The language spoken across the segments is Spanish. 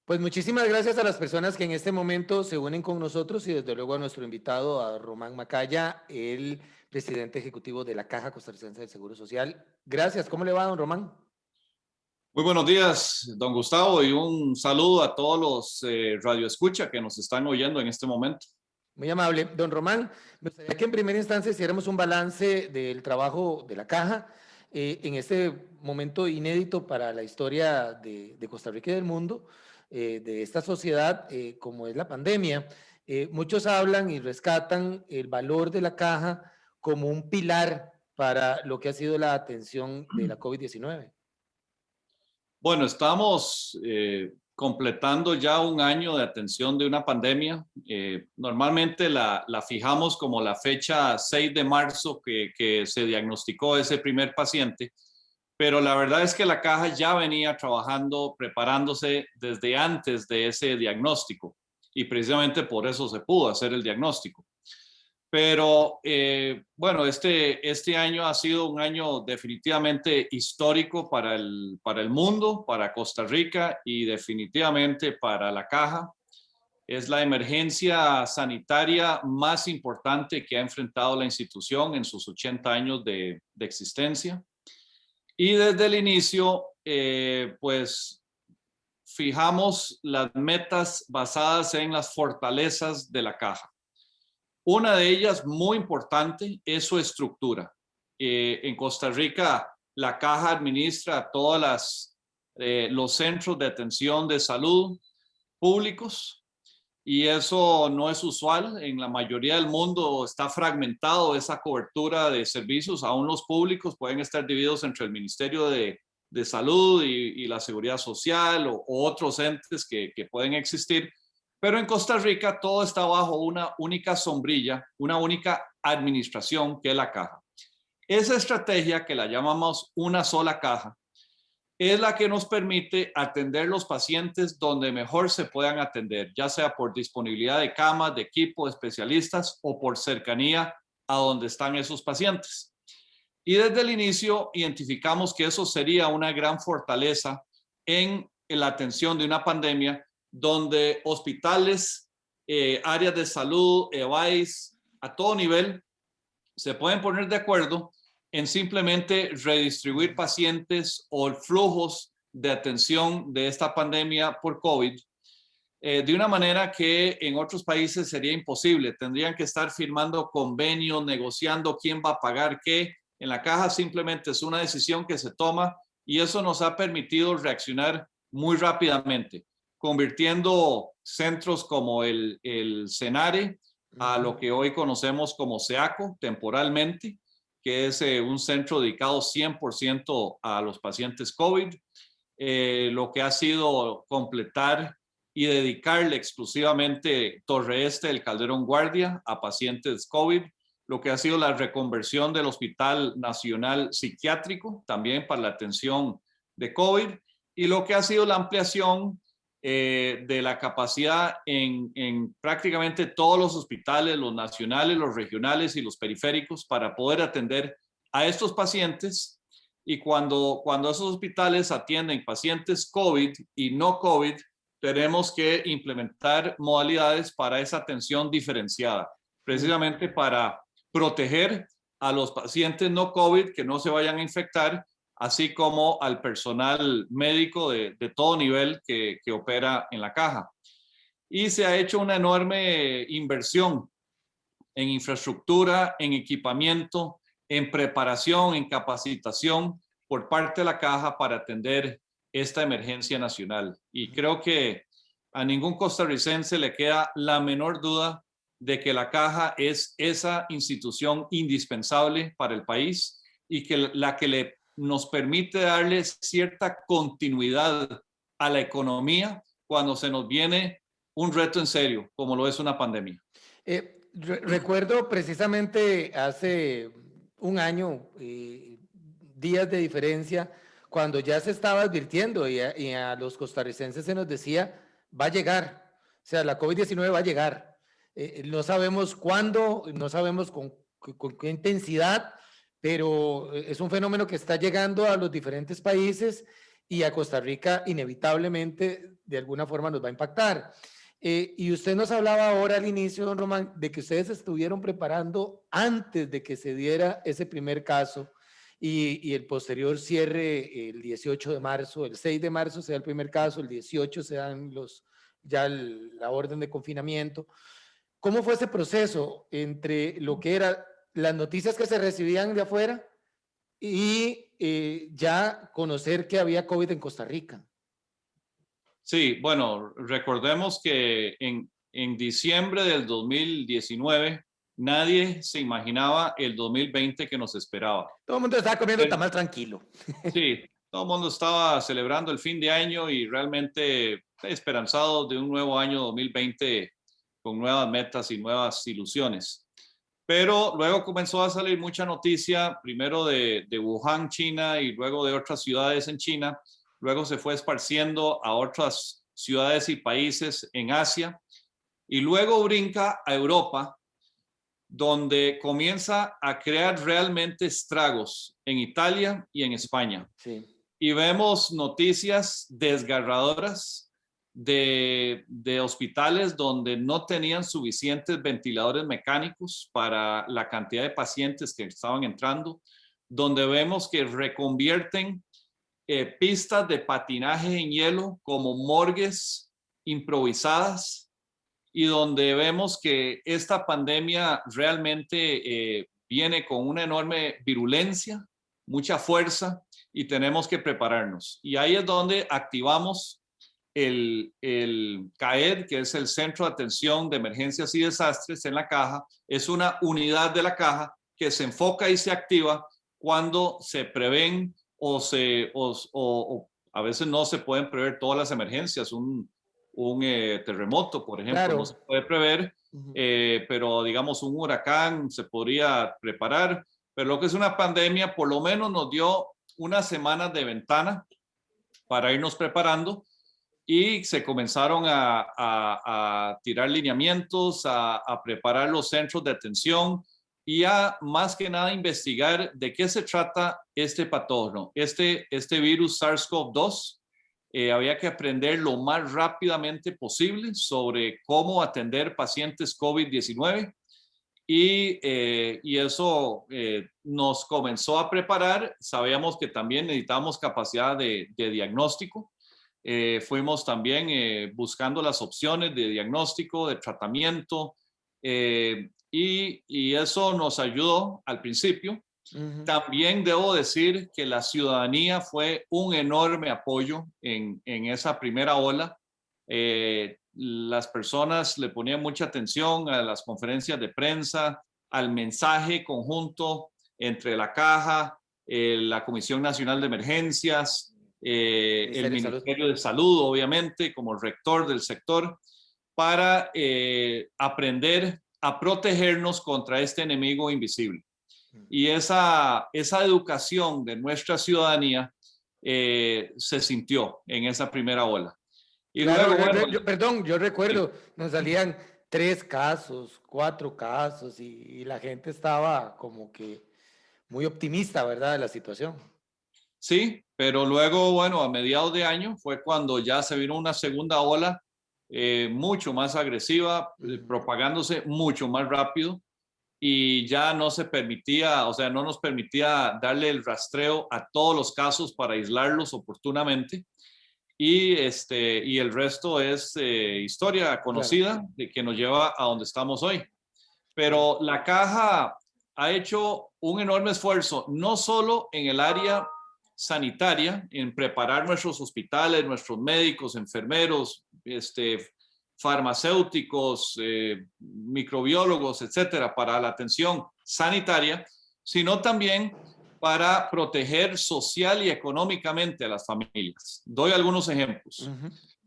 Pues muchísimas gracias a las personas que en este momento se unen con nosotros y desde luego a nuestro invitado, a Román Macaya, el presidente ejecutivo de la Caja Costarricense del Seguro Social. Gracias. ¿Cómo le va, don Román? Muy buenos días, don Gustavo, y un saludo a todos los radioescucha que nos están oyendo en este momento. Muy amable. Don Román, me gustaría que en primera instancia hiciéramos un balance del trabajo de la Caja en este momento inédito para la historia de Costa Rica y del mundo, de esta sociedad, como es la pandemia. Muchos hablan y rescatan el valor de la Caja como un pilar para lo que ha sido la atención de la COVID-19. Bueno, estamos completando ya un año de atención de una pandemia. Normalmente la fijamos como la fecha 6 de marzo que se diagnosticó ese primer paciente, pero la verdad es que la Caja ya venía trabajando, preparándose desde antes de ese diagnóstico y precisamente por eso se pudo hacer el diagnóstico. Pero bueno, este año ha sido un año definitivamente histórico para el mundo, para Costa Rica y definitivamente para la Caja. Es la emergencia sanitaria más importante que ha enfrentado la institución en sus 80 años de existencia. Y desde el inicio, pues fijamos las metas basadas en las fortalezas de la Caja. Una de ellas, muy importante, es su estructura. En Costa Rica, la Caja administra todos los centros de atención de salud públicos y eso no es usual. En la mayoría del mundo está fragmentado esa cobertura de servicios. Aún los públicos pueden estar divididos entre el Ministerio de Salud y la Seguridad Social o otros entes que pueden existir. Pero en Costa Rica todo está bajo una única sombrilla, una única administración que es la Caja. Esa estrategia que la llamamos una sola caja es la que nos permite atender los pacientes donde mejor se puedan atender, ya sea por disponibilidad de camas, de equipo, de especialistas o por cercanía a donde están esos pacientes. Y desde el inicio identificamos que eso sería una gran fortaleza en la atención de una pandemia donde hospitales, áreas de salud, EVAIS, a todo nivel, se pueden poner de acuerdo en simplemente redistribuir pacientes o flujos de atención de esta pandemia por COVID de una manera que en otros países sería imposible. Tendrían que estar firmando convenios, negociando quién va a pagar qué. En la Caja simplemente es una decisión que se toma y eso nos ha permitido reaccionar muy rápidamente, convirtiendo centros como el CENARE a lo que hoy conocemos como SEACO temporalmente, que es un centro dedicado 100% a los pacientes COVID, lo que ha sido completar y dedicarle exclusivamente Torre Este del Calderón Guardia a pacientes COVID, lo que ha sido la reconversión del Hospital Nacional Psiquiátrico también para la atención de COVID y lo que ha sido la ampliación de la capacidad en prácticamente todos los hospitales, los nacionales, los regionales y los periféricos para poder atender a estos pacientes. Y cuando esos hospitales atienden pacientes COVID y no COVID, tenemos que implementar modalidades para esa atención diferenciada, precisamente para proteger a los pacientes no COVID que no se vayan a infectar, así como al personal médico de todo nivel que opera en la Caja. Y se ha hecho una enorme inversión en infraestructura, en equipamiento, en preparación, en capacitación por parte de la Caja para atender esta emergencia nacional. Y creo que a ningún costarricense le queda la menor duda de que la Caja es esa institución indispensable para el país y que la que nos permite darle cierta continuidad a la economía cuando se nos viene un reto en serio, como lo es una pandemia. Recuerdo precisamente hace un año, días de diferencia, cuando ya se estaba advirtiendo y a los costarricenses se nos decía, va a llegar, o sea, la COVID-19 va a llegar. No sabemos cuándo, no sabemos con qué intensidad, pero es un fenómeno que está llegando a los diferentes países y a Costa Rica inevitablemente de alguna forma nos va a impactar. Y usted nos hablaba ahora al inicio, don Román, de que ustedes estuvieron preparando antes de que se diera ese primer caso y el posterior cierre el 18 de marzo, el 6 de marzo se da el primer caso, el 18 se dan la orden de confinamiento. ¿Cómo fue ese proceso entre lo que eran las noticias que se recibían de afuera y ya conocer que había COVID en Costa Rica? Sí, bueno, recordemos que en diciembre del 2019 nadie se imaginaba el 2020 que nos esperaba. Todo el mundo estaba comiendo tamal tranquilo. Sí, todo el mundo estaba celebrando el fin de año y realmente esperanzado de un nuevo año 2020 con nuevas metas y nuevas ilusiones. Pero luego comenzó a salir mucha noticia, primero de Wuhan, China, y luego de otras ciudades en China. Luego se fue esparciendo a otras ciudades y países en Asia. Y luego brinca a Europa, donde comienza a crear realmente estragos en Italia y en España. Sí. Y vemos noticias desgarradoras de hospitales donde no tenían suficientes ventiladores mecánicos para la cantidad de pacientes que estaban entrando, donde vemos que reconvierten pistas de patinaje en hielo como morgues improvisadas y donde vemos que esta pandemia realmente viene con una enorme virulencia, mucha fuerza y tenemos que prepararnos. Y ahí es donde activamos el CAED, que es el Centro de Atención de Emergencias y Desastres en la Caja. Es una unidad de la Caja que se enfoca y se activa cuando se prevén o a veces no se pueden prever todas las emergencias. Un terremoto, por ejemplo, Claro. no se puede prever, pero digamos un huracán se podría preparar, pero lo que es una pandemia por lo menos nos dio unas semanas de ventana para irnos preparando y se comenzaron a tirar lineamientos, a preparar los centros de atención y a más que nada investigar de qué se trata este patógeno, este virus SARS-CoV-2. Había que aprender lo más rápidamente posible sobre cómo atender pacientes COVID-19 y eso nos comenzó a preparar. Sabíamos que también necesitábamos capacidad de diagnóstico. Fuimos también buscando las opciones de diagnóstico, de tratamiento, y eso nos ayudó al principio. También debo decir que la ciudadanía fue un enorme apoyo en esa primera ola. Las personas le ponían mucha atención a las conferencias de prensa, al mensaje conjunto entre la Caja, la Comisión Nacional de Emergencias, el Ministerio de Salud, obviamente, como rector del sector, para aprender a protegernos contra este enemigo invisible. Y esa educación de nuestra ciudadanía se sintió en esa primera ola. Y claro, luego, bueno, perdón, yo recuerdo, nos salían 3 casos, 4 casos y la gente estaba como que muy optimista, ¿verdad?, de la situación. sí, pero luego, bueno, a mediados de año fue cuando ya se vino una segunda ola mucho más agresiva, propagándose mucho más rápido y ya no se permitía, o sea, no nos permitía darle el rastreo a todos los casos para aislarlos oportunamente. Y el resto es historia conocida, claro, de que nos lleva a donde estamos hoy. Pero la Caja ha hecho un enorme esfuerzo, no solo en el área sanitaria, en preparar nuestros hospitales, nuestros médicos, enfermeros, farmacéuticos, microbiólogos, etcétera, para la atención sanitaria, sino también para proteger social y económicamente a las familias. Doy algunos ejemplos.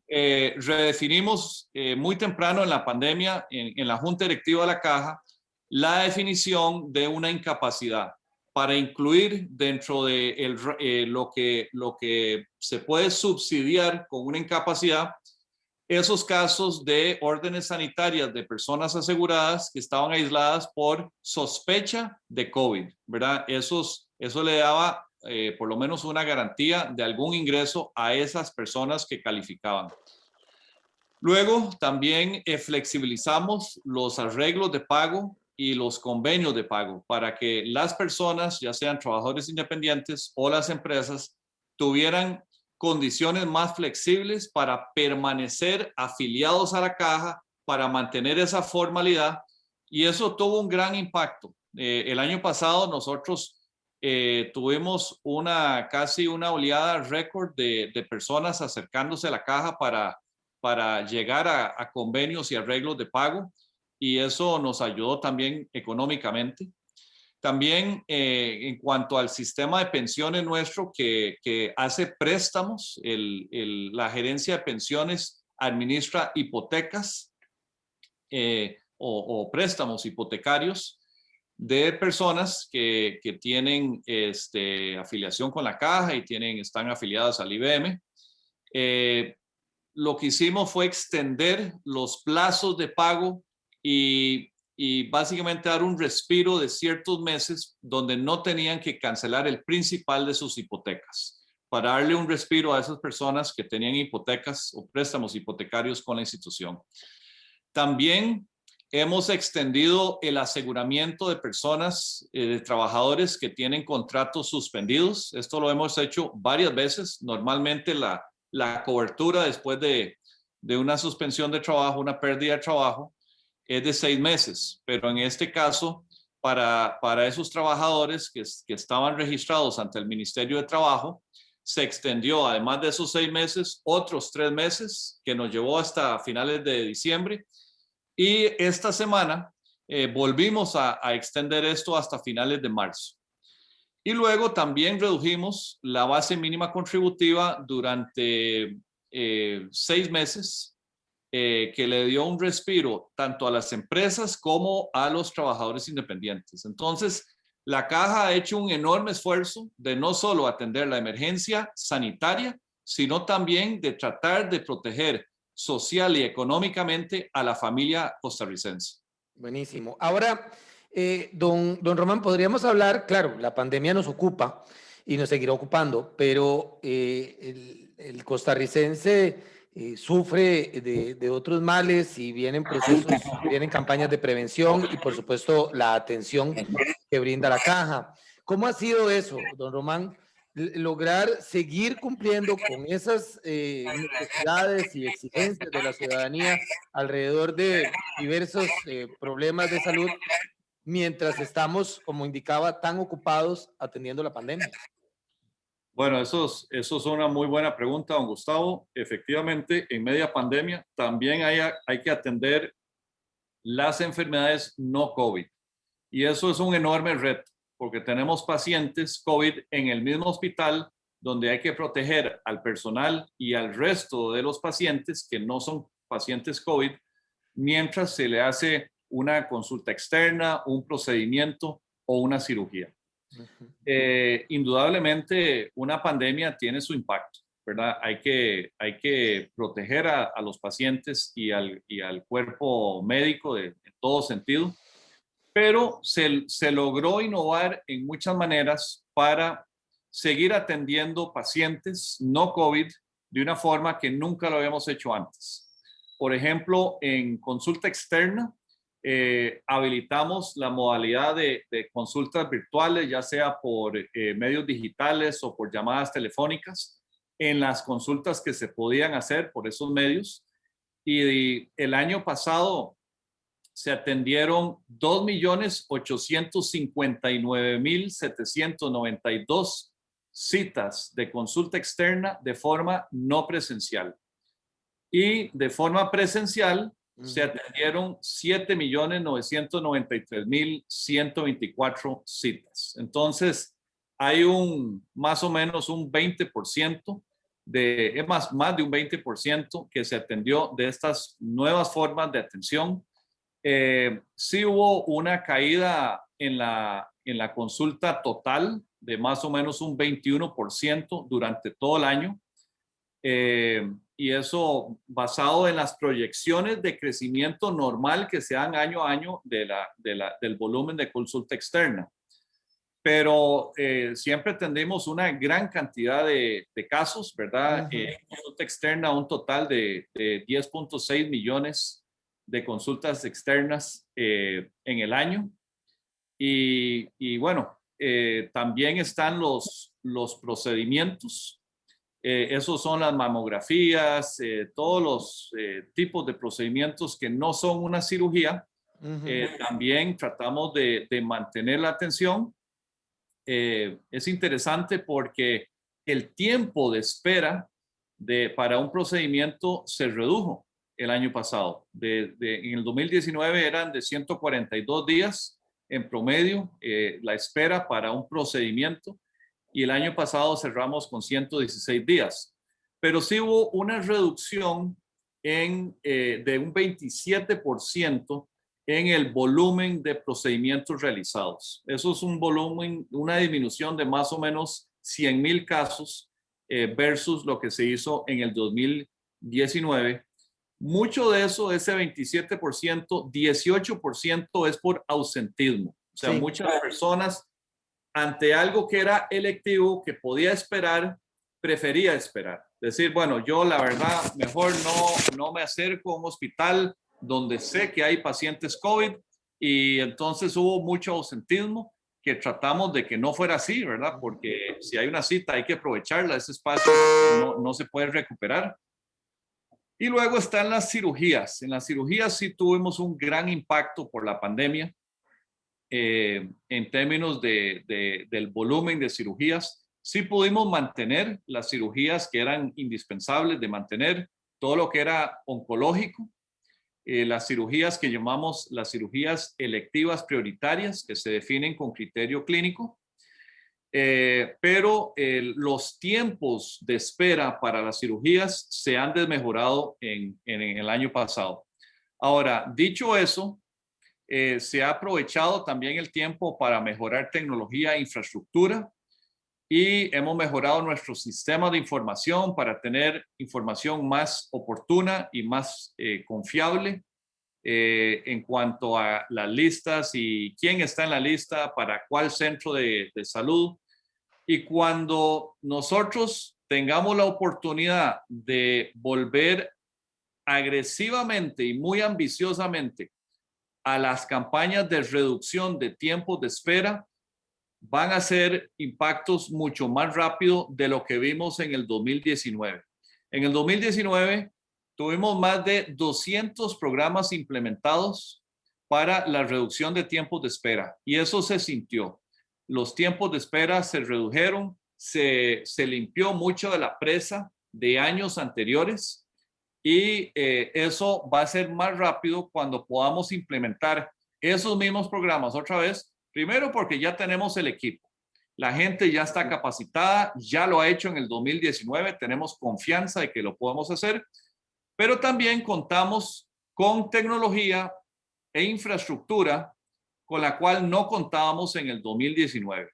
Redefinimos muy temprano en la pandemia, en la Junta Directiva de la Caja, la definición de una incapacidad para incluir dentro de lo que se puede subsidiar con una incapacidad esos casos de órdenes sanitarias de personas aseguradas que estaban aisladas por sospecha de COVID, ¿verdad? Eso le daba por lo menos una garantía de algún ingreso a esas personas que calificaban. Luego también flexibilizamos los arreglos de pago y los convenios de pago para que las personas, ya sean trabajadores independientes o las empresas, tuvieran condiciones más flexibles para permanecer afiliados a la caja, para mantener esa formalidad, y eso tuvo un gran impacto. El año pasado nosotros tuvimos casi una oleada récord de personas acercándose a la caja para llegar a convenios y arreglos de pago, y eso nos ayudó también económicamente. También en cuanto al sistema de pensiones nuestro que hace préstamos, la gerencia de pensiones administra hipotecas o préstamos hipotecarios de personas que tienen afiliación con la caja y están afiliadas al IBM. Lo que hicimos fue extender los plazos de pago y básicamente dar un respiro de ciertos meses donde no tenían que cancelar el principal de sus hipotecas, para darle un respiro a esas personas que tenían hipotecas o préstamos hipotecarios con la institución. También hemos extendido el aseguramiento de personas, de trabajadores que tienen contratos suspendidos. Esto lo hemos hecho varias veces. Normalmente la cobertura después de una suspensión de trabajo, una pérdida de trabajo, es de 6 meses, pero en este caso, para esos trabajadores que estaban registrados ante el Ministerio de Trabajo, se extendió, además de esos 6 meses, otros 3 meses, que nos llevó hasta finales de diciembre, y esta semana volvimos a extender esto hasta finales de marzo. Y luego también redujimos la base mínima contributiva durante 6 meses, que le dio un respiro tanto a las empresas como a los trabajadores independientes. Entonces, la caja ha hecho un enorme esfuerzo de no solo atender la emergencia sanitaria, sino también de tratar de proteger social y económicamente a la familia costarricense. Buenísimo. Ahora, don Román, podríamos hablar, claro, la pandemia nos ocupa y nos seguirá ocupando, pero el costarricense sufre de otros males y vienen procesos, vienen campañas de prevención y por supuesto la atención que brinda la caja. ¿Cómo ha sido eso, don Román? Lograr seguir cumpliendo con esas necesidades y exigencias de la ciudadanía alrededor de diversos problemas de salud mientras estamos, como indicaba, tan ocupados atendiendo la pandemia. Bueno, eso es una muy buena pregunta, don Gustavo. Efectivamente, en media pandemia también hay que atender las enfermedades no COVID. Y eso es un enorme reto, porque tenemos pacientes COVID en el mismo hospital donde hay que proteger al personal y al resto de los pacientes que no son pacientes COVID, mientras se le hace una consulta externa, un procedimiento o una cirugía. Indudablemente una pandemia tiene su impacto, ¿verdad? Hay que proteger a los pacientes y al cuerpo médico en todo sentido, pero se logró innovar en muchas maneras para seguir atendiendo pacientes no COVID de una forma que nunca lo habíamos hecho antes. Por ejemplo, en consulta externa, habilitamos la modalidad de consultas virtuales, ya sea por medios digitales o por llamadas telefónicas, en las consultas que se podían hacer por esos medios. Y el año pasado se atendieron 2.859.792 citas de consulta externa de forma no presencial. Y de forma presencial se atendieron 7.993.124 citas. Entonces, hay más o menos un 20%, más de un 20% que se atendió de estas nuevas formas de atención. Sí hubo una caída en la consulta total de más o menos un 21% durante todo el año. Y eso basado en las proyecciones de crecimiento normal que se dan año a año del volumen de consulta externa. pero siempre tendremos una gran cantidad de casos, ¿verdad? Consulta externa, un total de 10.6 millones de consultas externas en el año. Y bueno, también están los procedimientos. Esos son las mamografías, todos los tipos de procedimientos que no son una cirugía. También tratamos de mantener la atención. Es interesante porque el tiempo de espera para un procedimiento se redujo el año pasado. En el 2019 eran de 142 días en promedio la espera para un procedimiento, y el año pasado cerramos con 116 días. Pero sí hubo una reducción de un 27% en el volumen de procedimientos realizados. Eso es un volumen, una disminución de más o menos 100,000 casos versus lo que se hizo en el 2019. Mucho de eso, ese 27%, 18% es por ausentismo. O sea, sí, muchas personas ante algo que era electivo, que podía esperar, prefería esperar. Decir, bueno, yo la verdad mejor no me acerco a un hospital donde sé que hay pacientes COVID, y entonces hubo mucho ausentismo que tratamos de que no fuera así, ¿verdad? Porque si hay una cita hay que aprovecharla, ese espacio no se puede recuperar. Y luego están las cirugías. En las cirugías sí tuvimos un gran impacto por la pandemia en términos del volumen de cirugías. Sí pudimos mantener las cirugías que eran indispensables de mantener, todo lo que era oncológico, las cirugías que llamamos las cirugías electivas prioritarias, que se definen con criterio clínico, pero los tiempos de espera para las cirugías se han desmejorado en el año pasado. Ahora, dicho eso, se ha aprovechado también el tiempo para mejorar tecnología e infraestructura, y hemos mejorado nuestro sistema de información para tener información más oportuna y más confiable en cuanto a las listas y quién está en la lista para cuál centro de salud. Y cuando nosotros tengamos la oportunidad de volver agresivamente y muy ambiciosamente a las campañas de reducción de tiempos de espera, van a ser impactos mucho más rápido de lo que vimos en el 2019. En el 2019 tuvimos más de 200 programas implementados para la reducción de tiempos de espera, y eso se sintió. Los tiempos de espera se redujeron, se limpió mucho de la presa de años anteriores, y eso va a ser más rápido cuando podamos implementar esos mismos programas otra vez. Primero porque ya tenemos el equipo, la gente ya está capacitada, ya lo ha hecho en el 2019, tenemos confianza de que lo podemos hacer, pero también contamos con tecnología e infraestructura con la cual no contábamos en el 2019.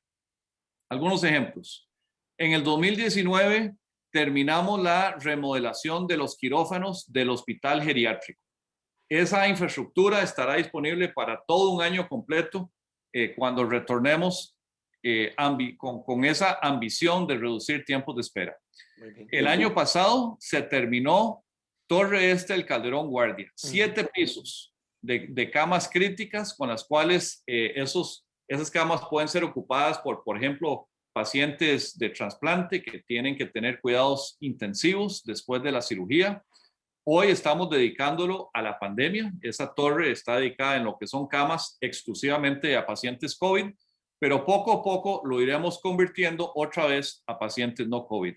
Algunos ejemplos. En el 2019 terminamos la remodelación de los quirófanos del hospital geriátrico. Esa infraestructura estará disponible para todo un año completo cuando retornemos con esa ambición de reducir tiempos de espera. El año pasado se terminó Torre Este del Calderón Guardia, 7 pisos de camas críticas con las cuales esas camas pueden ser ocupadas por ejemplo, pacientes de trasplante que tienen que tener cuidados intensivos después de la cirugía. Hoy estamos dedicándolo a la pandemia. Esa torre está dedicada en lo que son camas exclusivamente a pacientes COVID, pero poco a poco lo iremos convirtiendo otra vez a pacientes no COVID.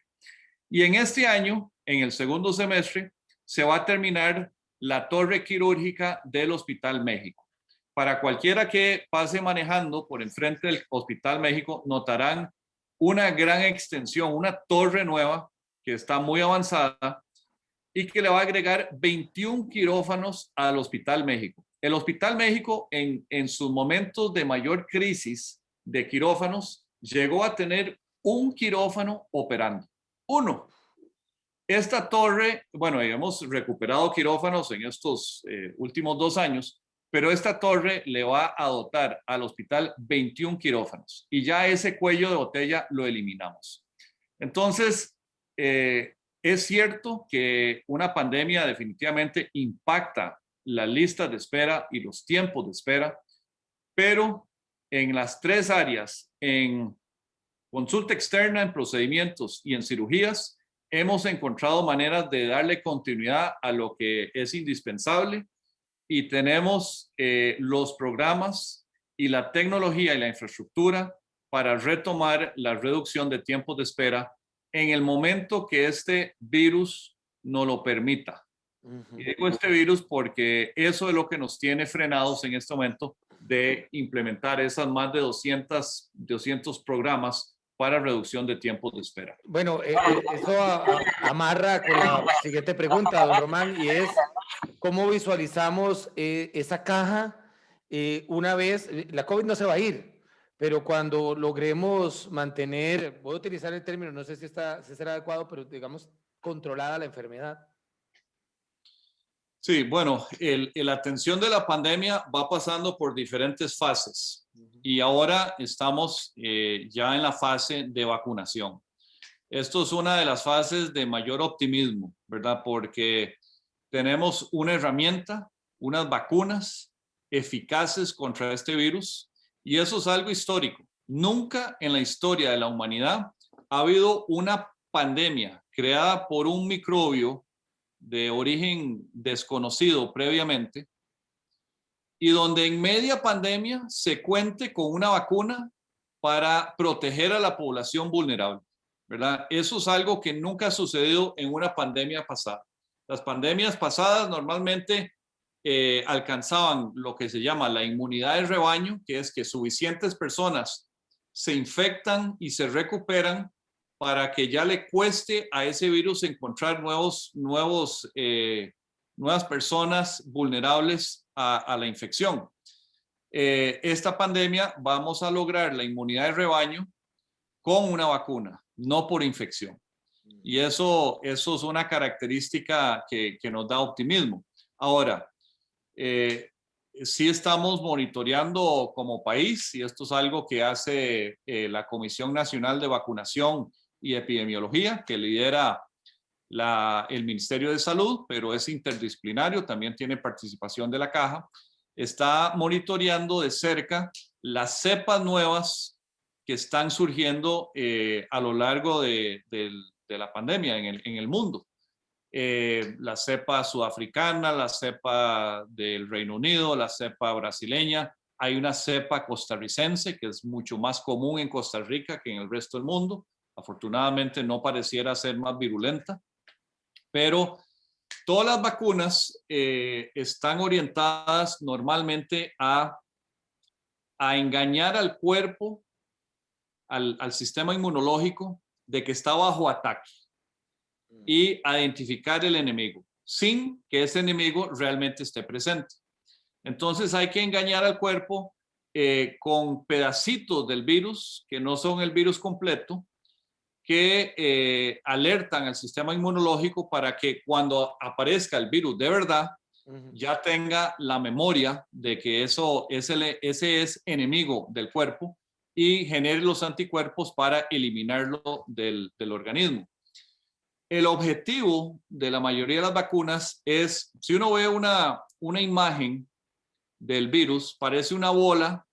Y en este año, en el segundo semestre, se va a terminar la torre quirúrgica del Hospital México. Para cualquiera que pase manejando por enfrente del Hospital México, notarán una gran extensión, una torre nueva que está muy avanzada y que le va a agregar 21 quirófanos al Hospital México. El Hospital México en sus momentos de mayor crisis de quirófanos llegó a tener un quirófano operando. Uno. Esta torre, bueno, hemos recuperado quirófanos en estos últimos 2 años, pero esta torre le va a dotar al hospital 21 quirófanos y ya ese cuello de botella lo eliminamos. Entonces, es cierto que una pandemia definitivamente impacta las listas de espera y los tiempos de espera, pero en las tres áreas, en consulta externa, en procedimientos y en cirugías, hemos encontrado maneras de darle continuidad a lo que es indispensable y tenemos los programas y la tecnología y la infraestructura para retomar la reducción de tiempos de espera en el momento que este virus nos lo permita. Y digo este virus porque eso es lo que nos tiene frenados en este momento de implementar esas más de 200 programas para reducción de tiempos de espera. Bueno, eso amarra con la siguiente pregunta, don Román, y es, ¿cómo visualizamos esa caja una vez, la COVID no se va a ir, pero cuando logremos mantener, voy a utilizar el término, no sé si será adecuado, pero digamos, controlada la enfermedad? Sí, bueno, la atención de la pandemia va pasando por diferentes fases y ahora estamos ya en la fase de vacunación. Esto es una de las fases de mayor optimismo, ¿verdad? Porque tenemos una herramienta, unas vacunas eficaces contra este virus y eso es algo histórico. Nunca en la historia de la humanidad ha habido una pandemia creada por un microbio de origen desconocido previamente y donde en media pandemia se cuente con una vacuna para proteger a la población vulnerable, ¿verdad? Eso es algo que nunca ha sucedido en una pandemia pasada. Las pandemias pasadas normalmente alcanzaban lo que se llama la inmunidad de rebaño, que es que suficientes personas se infectan y se recuperan para que ya le cueste a ese virus encontrar nuevas personas vulnerables a la infección. Esta pandemia vamos a lograr la inmunidad de rebaño con una vacuna, no por infección. Y eso es una característica que nos da optimismo. Ahora, sí estamos monitoreando como país, y esto es algo que hace la Comisión Nacional de Vacunación y Epidemiología, que lidera el Ministerio de Salud, pero es interdisciplinario, también tiene participación de la Caja, está monitoreando de cerca las cepas nuevas que están surgiendo a lo largo de la pandemia en el mundo. La cepa sudafricana, la cepa del Reino Unido, la cepa brasileña. Hay una cepa costarricense que es mucho más común en Costa Rica que en el resto del mundo. Afortunadamente no pareciera ser más virulenta, pero todas las vacunas están orientadas normalmente a engañar al cuerpo, al sistema inmunológico, de que está bajo ataque y a identificar el enemigo sin que ese enemigo realmente esté presente. Entonces hay que engañar al cuerpo con pedacitos del virus que no son el virus completo, que alertan al sistema inmunológico para que cuando aparezca el virus de verdad, ya tenga la memoria de que ese es enemigo del cuerpo y genere los anticuerpos para eliminarlo del organismo. El objetivo de la mayoría de las vacunas es, si uno ve una imagen del virus, parece una bola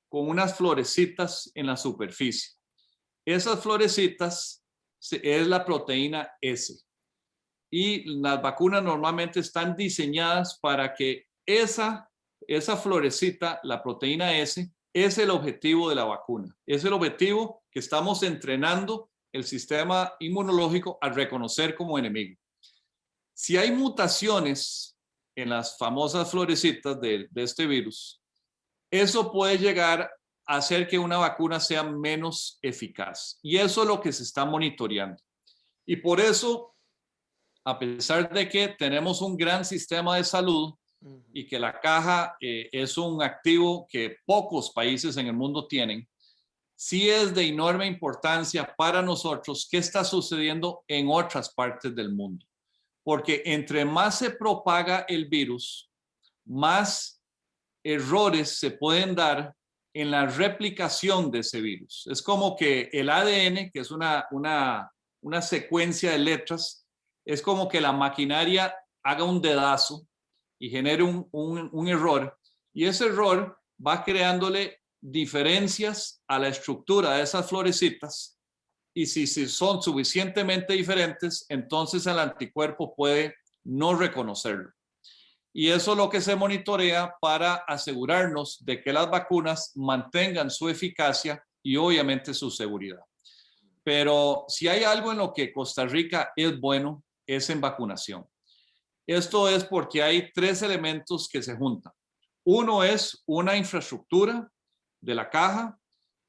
con unas florecitas en la superficie. Esas florecitas es la proteína S. Y las vacunas normalmente están diseñadas para que esa florecita, la proteína S, es el objetivo de la vacuna. Es el objetivo que estamos entrenando el sistema inmunológico a reconocer como enemigo. Si hay mutaciones en las famosas florecitas de este virus, eso puede llegar a hacer que una vacuna sea menos eficaz. Y eso es lo que se está monitoreando. Y por eso, a pesar de que tenemos un gran sistema de salud y que la Caja es un activo que pocos países en el mundo tienen, sí es de enorme importancia para nosotros qué está sucediendo en otras partes del mundo. Porque entre más se propaga el virus, más errores se pueden dar en la replicación de ese virus. Es como que el ADN, que es una secuencia de letras, es como que la maquinaria haga un dedazo y genere un error, y ese error va creándole diferencias a la estructura de esas florecitas, y si son suficientemente diferentes, entonces el anticuerpo puede no reconocerlo. Y eso es lo que se monitorea para asegurarnos de que las vacunas mantengan su eficacia y obviamente su seguridad. Pero si hay algo en lo que Costa Rica es bueno, es en vacunación. Esto es porque hay tres elementos que se juntan. Uno es una infraestructura de la caja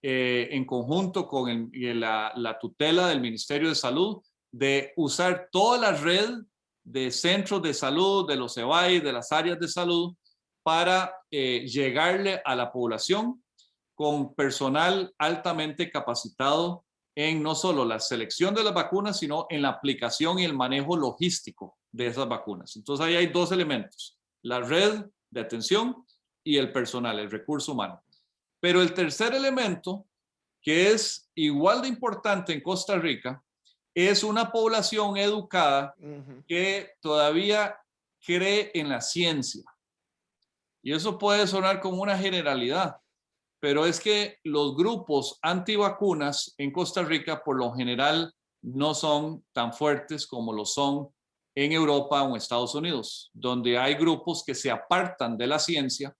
en conjunto con la tutela del Ministerio de Salud, de usar toda la red de centros de salud, de los EBAI, de las áreas de salud, para llegarle a la población con personal altamente capacitado en no solo la selección de las vacunas, sino en la aplicación y el manejo logístico de esas vacunas. Entonces ahí hay dos elementos: la red de atención y el personal, el recurso humano. Pero el tercer elemento, que es igual de importante en Costa Rica, es una población educada que todavía cree en la ciencia. Y eso puede sonar como una generalidad, pero es que los grupos antivacunas en Costa Rica por lo general no son tan fuertes como lo son en Europa o en Estados Unidos, donde hay grupos que se apartan de la ciencia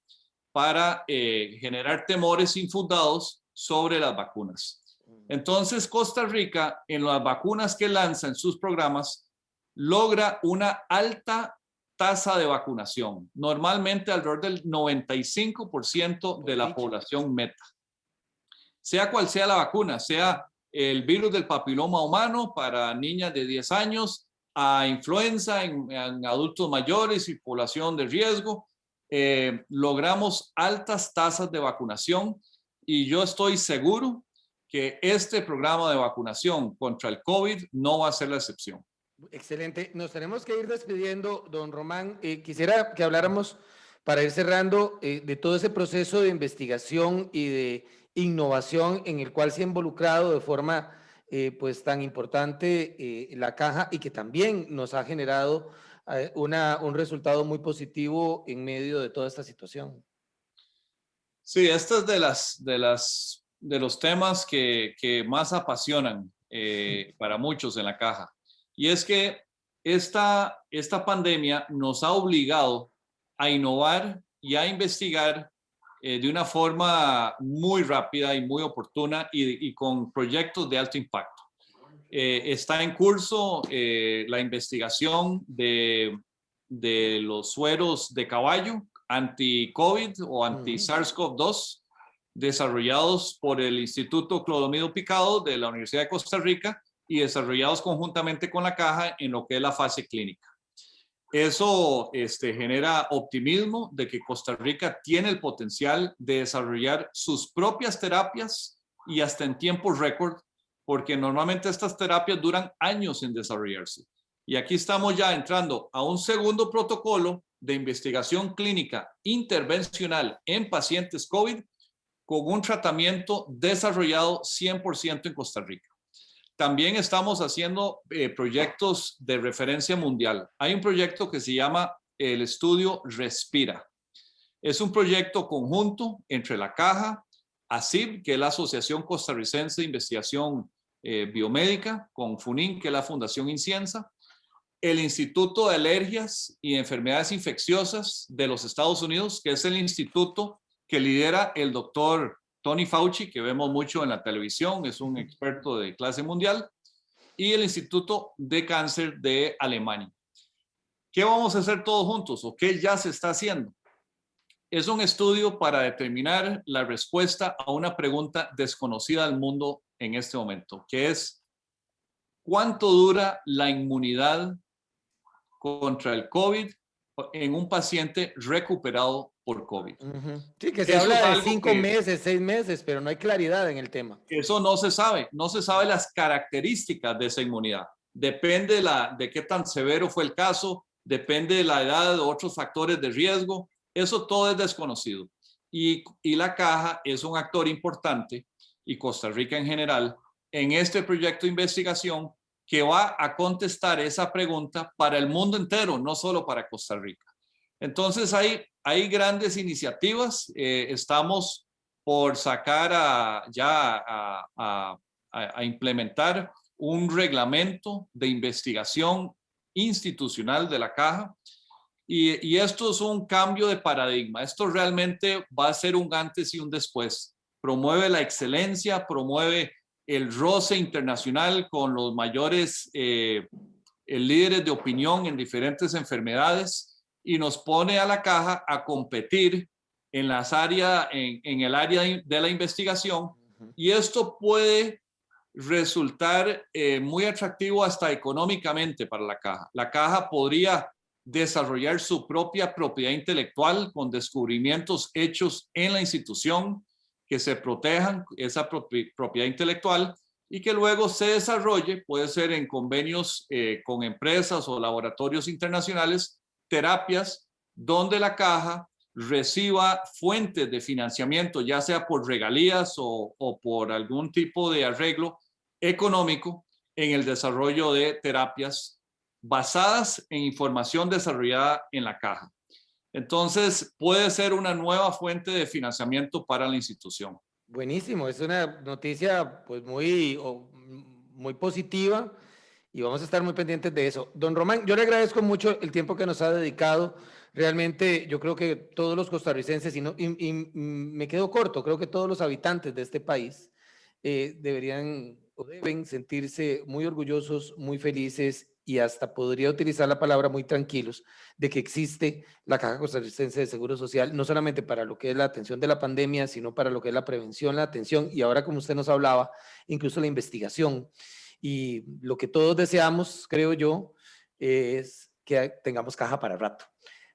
para generar temores infundados sobre las vacunas. Entonces, Costa Rica, en las vacunas que lanza en sus programas, logra una alta tasa de vacunación, normalmente alrededor del 95% de la población meta. Sea cual sea la vacuna, sea el virus del papiloma humano para niñas de 10 años, a influenza en adultos mayores y población de riesgo, logramos altas tasas de vacunación, y yo estoy seguro que este programa de vacunación contra el COVID no va a ser la excepción. Excelente. Nos tenemos que ir despidiendo, don Román. Quisiera que habláramos, para ir cerrando, de todo ese proceso de investigación y de innovación en el cual se ha involucrado de forma pues tan importante la caja, y que también nos ha generado un resultado muy positivo en medio de toda esta situación. Sí, este es de los temas que más apasionan para muchos en la caja. Y es que esta pandemia nos ha obligado a innovar y a investigar de una forma muy rápida y muy oportuna, y con proyectos de alto impacto. Está en curso la investigación de los sueros de caballo anti-COVID o anti-SARS-CoV-2, desarrollados por el Instituto Clodomiro Picado de la Universidad de Costa Rica y desarrollados conjuntamente con la caja en lo que es la fase clínica. Eso genera optimismo de que Costa Rica tiene el potencial de desarrollar sus propias terapias, y hasta en tiempo récord, porque normalmente estas terapias duran años en desarrollarse. Y aquí estamos ya entrando a un segundo protocolo de investigación clínica intervencional en pacientes COVID, con un tratamiento desarrollado 100% en Costa Rica. También estamos haciendo proyectos de referencia mundial. Hay un proyecto que se llama el estudio Respira. Es un proyecto conjunto entre la Caja, ACIB, que es la Asociación Costarricense de Investigación Biomédica, con FUNIN, que es la Fundación Inciensa, el Instituto de Alergias y Enfermedades Infecciosas de los Estados Unidos, que es el instituto que lidera el doctor Tony Fauci, que vemos mucho en la televisión, es un experto de clase mundial, y el Instituto de Cáncer de Alemania. ¿Qué vamos a hacer todos juntos, o qué ya se está haciendo? Es un estudio para determinar la respuesta a una pregunta desconocida al mundo en este momento, que es: ¿cuánto dura la inmunidad contra el COVID en un paciente recuperado por COVID? Sí, que se habla de 5 meses, 6 meses, pero no hay claridad en el tema. Eso no se sabe las características de esa inmunidad. Depende de qué tan severo fue el caso, depende de la edad, de otros factores de riesgo. Eso todo es desconocido. Y la Caja es un actor importante, y Costa Rica en general, en este proyecto de investigación que va a contestar esa pregunta para el mundo entero, no solo para Costa Rica. Entonces hay grandes iniciativas. Estamos por sacar a implementar un reglamento de investigación institucional de la Caja. Y esto es un cambio de paradigma. Esto realmente va a ser un antes y un después. Promueve la excelencia, promueve el roce internacional con los mayores líderes de opinión en diferentes enfermedades y nos pone a la Caja a competir en el área de la investigación. Y esto puede resultar muy atractivo hasta económicamente para la Caja. La Caja podría desarrollar su propia propiedad intelectual con descubrimientos hechos en la institución, que se protejan esa propiedad intelectual y que luego se desarrolle, puede ser en convenios con empresas o laboratorios internacionales, terapias donde la Caja reciba fuentes de financiamiento, ya sea por regalías o por algún tipo de arreglo económico en el desarrollo de terapias basadas en información desarrollada en la Caja. Entonces, puede ser una nueva fuente de financiamiento para la institución. Buenísimo, es una noticia pues muy positiva y vamos a estar muy pendientes de eso. Don Román, yo le agradezco mucho el tiempo que nos ha dedicado. Realmente yo creo que todos los costarricenses, y me quedo corto, creo que todos los habitantes de este país deberían o deben sentirse muy orgullosos, muy felices y hasta podría utilizar la palabra muy tranquilos de que existe la Caja Costarricense de Seguro Social, no solamente para lo que es la atención de la pandemia, sino para lo que es la prevención, la atención y ahora, como usted nos hablaba, incluso la investigación. Y lo que todos deseamos, creo yo, es que tengamos caja para rato.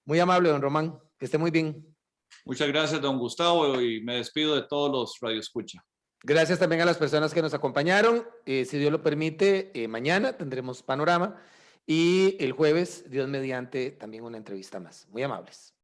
Muy amable, don Román, que esté muy bien. Muchas gracias, don Gustavo, y me despido de todos los radioescucha. Gracias también a las personas que nos acompañaron. Si Dios lo permite, mañana tendremos panorama y el jueves, Dios mediante, también una entrevista más. Muy amables.